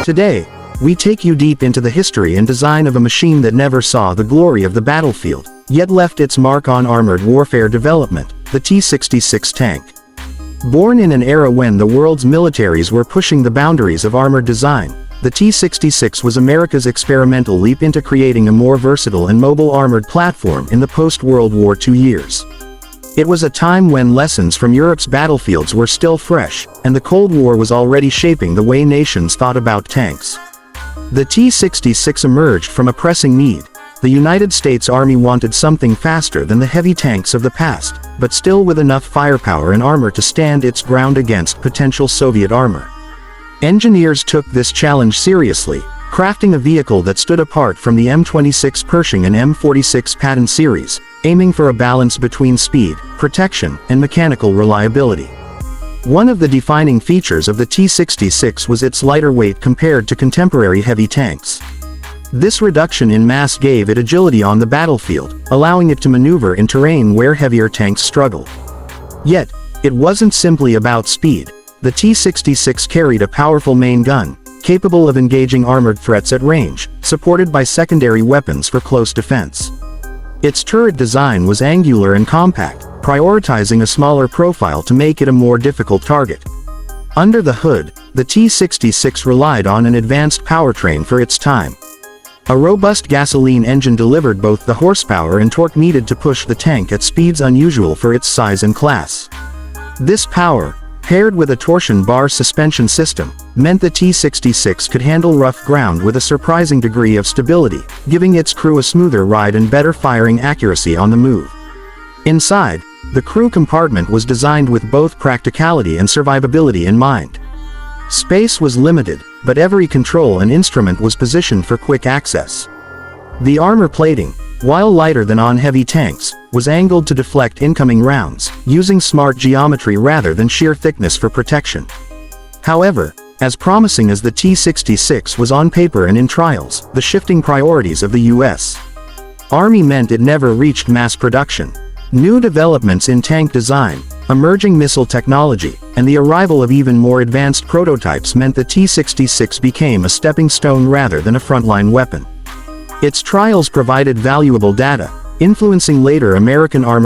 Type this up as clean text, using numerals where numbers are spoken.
Today, we take you deep into the history and design of a machine that never saw the glory of the battlefield, yet left its mark on armored warfare development, the T66 tank. Born in an era when the world's militaries were pushing the boundaries of armored design, the T66 was America's experimental leap into creating a more versatile and mobile armored platform in the post-World War II years. It was a time when lessons from Europe's battlefields were still fresh, and the Cold War was already shaping the way nations thought about tanks. The T66 emerged from a pressing need. The United States Army wanted something faster than the heavy tanks of the past, but still with enough firepower and armor to stand its ground against potential Soviet armor. Engineers took this challenge seriously, crafting a vehicle that stood apart from the M26 Pershing and M46 Patton series, aiming for a balance between speed, protection, and mechanical reliability. One of the defining features of the T66 was its lighter weight compared to contemporary heavy tanks. This reduction in mass gave it agility on the battlefield, allowing it to maneuver in terrain where heavier tanks struggled. Yet, it wasn't simply about speed. The T66 carried a powerful main gun, capable of engaging armored threats at range, supported by secondary weapons for close defense. Its turret design was angular and compact, prioritizing a smaller profile to make it a more difficult target. Under the hood, the T66 relied on an advanced powertrain for its time. A robust gasoline engine delivered both the horsepower and torque needed to push the tank at speeds unusual for its size and class. This power, paired with a torsion bar suspension system, meant the T66 could handle rough ground with a surprising degree of stability, giving its crew a smoother ride and better firing accuracy on the move. Inside, the crew compartment was designed with both practicality and survivability in mind. Space was limited, but every control and instrument was positioned for quick access. The armor plating, while lighter than on heavy tanks, was angled to deflect incoming rounds, using smart geometry rather than sheer thickness for protection. However, as promising as the T66 was on paper and in trials, the shifting priorities of the U.S. Army meant it never reached mass production. New developments in tank design, emerging missile technology, and the arrival of even more advanced prototypes meant the T66 became a stepping stone rather than a frontline weapon. Its trials provided valuable data, influencing later American armor